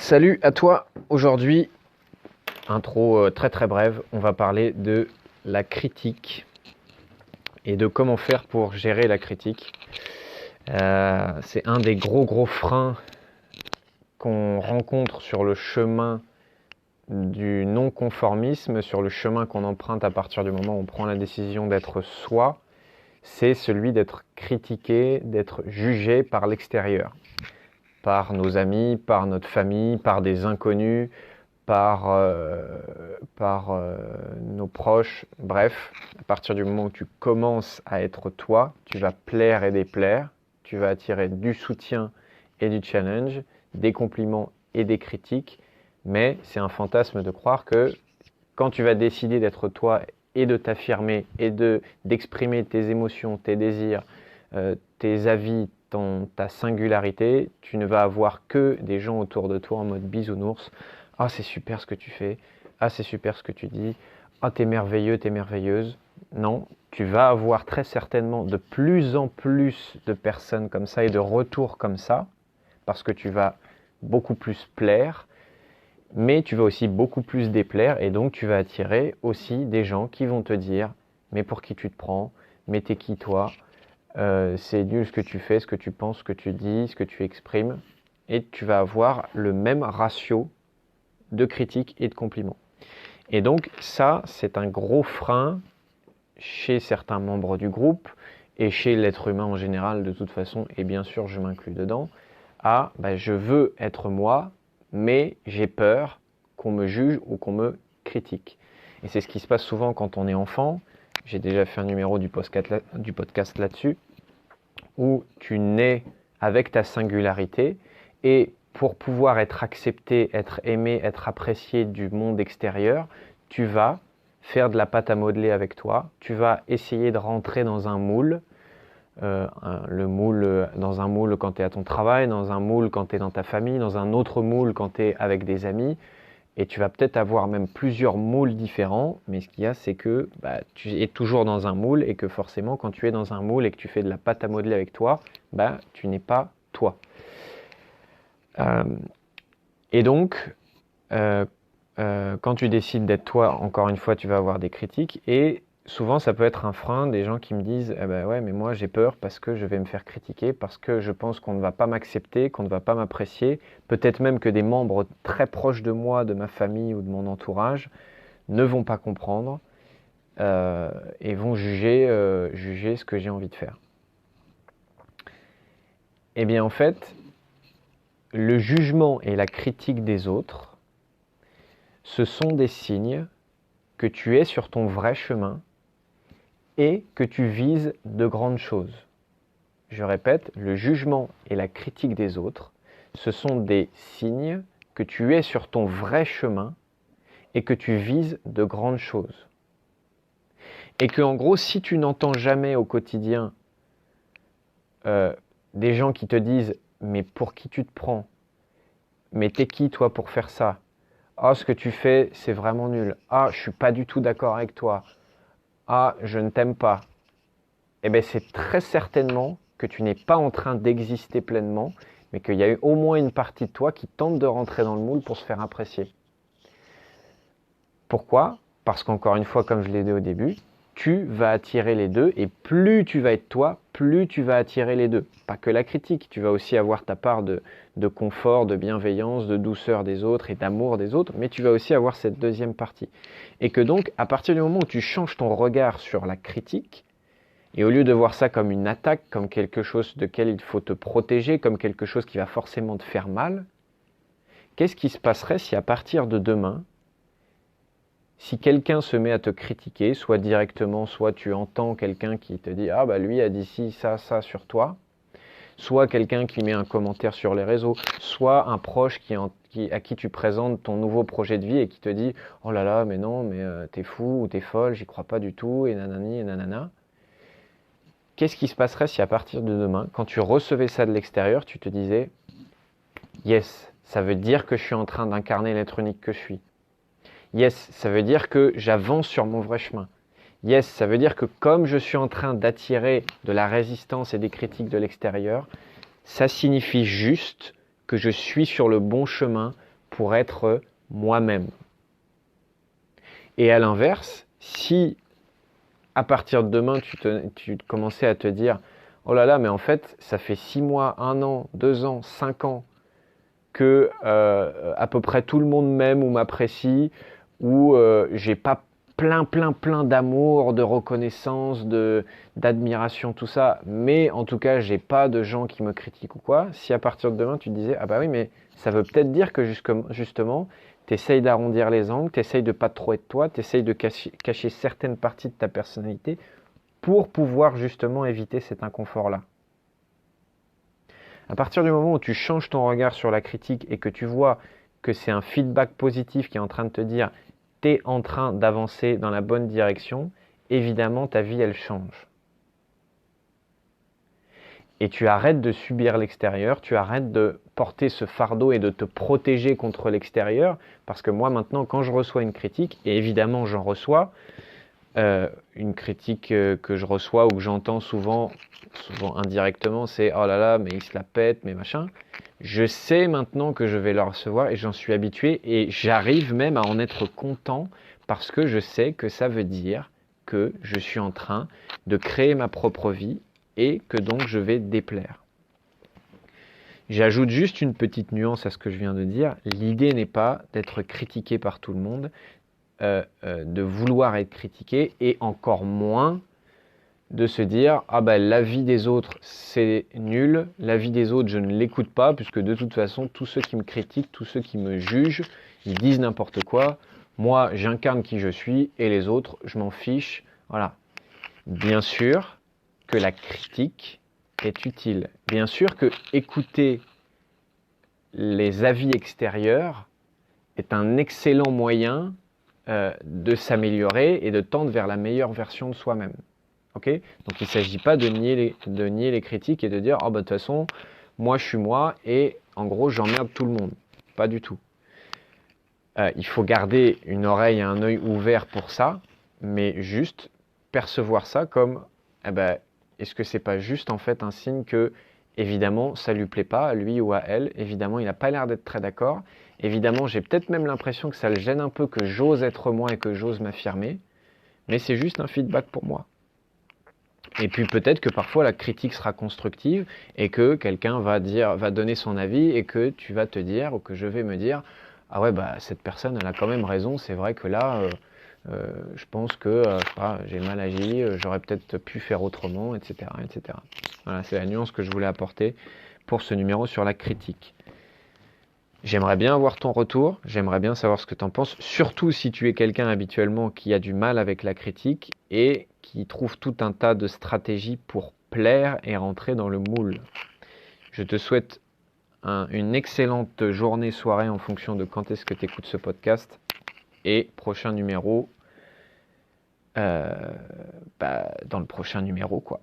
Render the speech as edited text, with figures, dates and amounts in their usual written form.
Salut à toi. Aujourd'hui, intro très très brève, on va parler de la critique et de comment faire pour gérer la critique. C'est un des gros freins qu'on rencontre sur le chemin du non-conformisme, sur le chemin qu'on emprunte à partir du moment où on prend la décision d'être soi. C'est celui d'être critiqué, d'être jugé par l'extérieur, par nos amis, par notre famille, par des inconnus, par nos proches. Bref, à partir du moment où tu commences à être toi, tu vas plaire et déplaire, tu vas attirer du soutien et du challenge, des compliments et des critiques, mais c'est un fantasme de croire que quand tu vas décider d'être toi et de t'affirmer et d'exprimer tes émotions, tes désirs, tes avis, ta singularité, tu ne vas avoir que des gens autour de toi en mode bisounours. Ah, c'est super ce que tu fais. Ah, c'est super ce que tu dis. Ah, t'es merveilleux, t'es merveilleuse. Non, tu vas avoir très certainement de plus en plus de personnes comme ça et de retours comme ça, parce que tu vas beaucoup plus plaire, mais tu vas aussi beaucoup plus déplaire, et donc tu vas attirer aussi des gens qui vont te dire « mais pour qui tu te prends ? Mais t'es qui toi ? C'est nul ce que tu fais, ce que tu penses, ce que tu dis, ce que tu exprimes », et tu vas avoir le même ratio de critiques et de compliments. Et donc ça, c'est un gros frein chez certains membres du groupe et chez l'être humain en général de toute façon, et bien sûr je m'inclus dedans, je veux être moi, mais j'ai peur qu'on me juge ou qu'on me critique. Et c'est ce qui se passe souvent quand on est enfant. J'ai déjà fait un numéro du podcast là-dessus, où tu nais avec ta singularité, et pour pouvoir être accepté, être aimé, être apprécié du monde extérieur, tu vas faire de la pâte à modeler avec toi, tu vas essayer de rentrer dans un moule, dans un moule quand tu es à ton travail, dans un moule quand tu es dans ta famille, dans un autre moule quand tu es avec des amis, et tu vas peut-être avoir même plusieurs moules différents, mais ce qu'il y a, c'est que tu es toujours dans un moule, et que forcément, quand tu es dans un moule et que tu fais de la pâte à modeler avec toi, tu n'es pas toi. Et donc, quand tu décides d'être toi, encore une fois, tu vas avoir des critiques, et souvent, ça peut être un frein, des gens qui me disent « ouais, mais moi, j'ai peur parce que je vais me faire critiquer, parce que je pense qu'on ne va pas m'accepter, qu'on ne va pas m'apprécier, peut-être même que des membres très proches de moi, de ma famille ou de mon entourage, ne vont pas comprendre et vont juger ce que j'ai envie de faire. » Eh bien, en fait, le jugement et la critique des autres, ce sont des signes que tu es sur ton vrai chemin et que tu vises de grandes choses. Je répète, le jugement et la critique des autres, ce sont des signes que tu es sur ton vrai chemin et que tu vises de grandes choses. Et que, en gros, si tu n'entends jamais au quotidien des gens qui te disent « mais pour qui tu te prends ? Mais t'es qui toi pour faire ça ? Ah, ce que tu fais, c'est vraiment nul. Ah, je suis pas du tout d'accord avec toi. Ah, je ne t'aime pas. » Eh bien, c'est très certainement que tu n'es pas en train d'exister pleinement, mais qu'il y a eu au moins une partie de toi qui tente de rentrer dans le moule pour se faire apprécier. Pourquoi ? Parce qu'encore une fois, comme je l'ai dit au début, tu vas attirer les deux, et plus tu vas être toi, plus tu vas attirer les deux. Pas que la critique, tu vas aussi avoir ta part de confort, de bienveillance, de douceur des autres et d'amour des autres, mais tu vas aussi avoir cette deuxième partie. Et que donc, à partir du moment où tu changes ton regard sur la critique, et au lieu de voir ça comme une attaque, comme quelque chose de quel il faut te protéger, comme quelque chose qui va forcément te faire mal, qu'est-ce qui se passerait si à partir de demain, si quelqu'un se met à te critiquer, soit directement, soit tu entends quelqu'un qui te dit « Ah lui a dit ci, ça sur toi », soit quelqu'un qui met un commentaire sur les réseaux, soit un proche à qui tu présentes ton nouveau projet de vie et qui te dit « Oh là là, mais non, mais t'es fou ou t'es folle, j'y crois pas du tout, et nanani et nanana ». Qu'est-ce qui se passerait si à partir de demain, quand tu recevais ça de l'extérieur, tu te disais « Yes, ça veut dire que je suis en train d'incarner l'être unique que je suis. Yes, ça veut dire que j'avance sur mon vrai chemin. Yes, ça veut dire que comme je suis en train d'attirer de la résistance et des critiques de l'extérieur, ça signifie juste que je suis sur le bon chemin pour être moi-même. Et à l'inverse, si à partir de demain, tu commençais à te dire « Oh là là, mais en fait, ça fait 6 mois, 1 an, 2 ans, 5 ans que à peu près tout le monde m'aime ou m'apprécie, ou j'ai pas plein d'amour, de reconnaissance, d'admiration, tout ça, mais en tout cas, j'ai pas de gens qui me critiquent ou quoi. Si à partir de demain, tu te disais, ah bah oui, mais ça veut peut-être dire que justement, tu essayes d'arrondir les angles, tu essayes de pas trop être toi, tu essayes de cacher certaines parties de ta personnalité pour pouvoir justement éviter cet inconfort-là. À partir du moment où tu changes ton regard sur la critique et que tu vois que c'est un feedback positif qui est en train de te dire tu es en train d'avancer dans la bonne direction, évidemment ta vie elle change. Et tu arrêtes de subir l'extérieur, tu arrêtes de porter ce fardeau et de te protéger contre l'extérieur, parce que moi maintenant quand je reçois une critique, et évidemment j'en reçois, une critique que je reçois ou que j'entends souvent indirectement, c'est oh là là, mais il se la pète, mais machin. Je sais maintenant que je vais le recevoir et j'en suis habitué et j'arrive même à en être content parce que je sais que ça veut dire que je suis en train de créer ma propre vie et que donc je vais déplaire. J'ajoute juste une petite nuance à ce que je viens de dire. L'idée n'est pas d'être critiqué par tout le monde, de vouloir être critiqué et encore moins de se dire ah ben l'avis des autres c'est nul, l'avis des autres je ne l'écoute pas puisque de toute façon tous ceux qui me critiquent, tous ceux qui me jugent, ils disent n'importe quoi, moi j'incarne qui je suis et les autres je m'en fiche, voilà. Bien sûr que la critique est utile, bien sûr que écouter les avis extérieurs est un excellent moyen de s'améliorer et de tendre vers la meilleure version de soi-même. Okay, donc il ne s'agit pas de nier les critiques et de dire « Oh bah de toute façon, moi je suis moi et en gros j'emmerde tout le monde ». Pas du tout. Il faut garder une oreille et un œil ouverts pour ça, mais juste percevoir ça comme est-ce que c'est pas juste en fait un signe que évidemment ça lui plaît pas à lui ou à elle, évidemment il n'a pas l'air d'être très d'accord, évidemment j'ai peut-être même l'impression que ça le gêne un peu que j'ose être moi et que j'ose m'affirmer, mais c'est juste un feedback pour moi. Et puis peut-être que parfois la critique sera constructive et que quelqu'un va donner son avis et que tu vas te dire ou que je vais me dire ah ouais bah cette personne elle a quand même raison, c'est vrai que là je pense que je sais pas, j'ai mal agi, j'aurais peut-être pu faire autrement, etc. etc. Voilà, c'est la nuance que je voulais apporter pour ce numéro sur la critique. J'aimerais bien avoir ton retour, j'aimerais bien savoir ce que tu en penses, surtout si tu es quelqu'un habituellement qui a du mal avec la critique et qui trouve tout un tas de stratégies pour plaire et rentrer dans le moule. Je te souhaite une excellente journée, soirée en fonction de quand est-ce que tu écoutes ce podcast et prochain numéro, dans le prochain numéro quoi.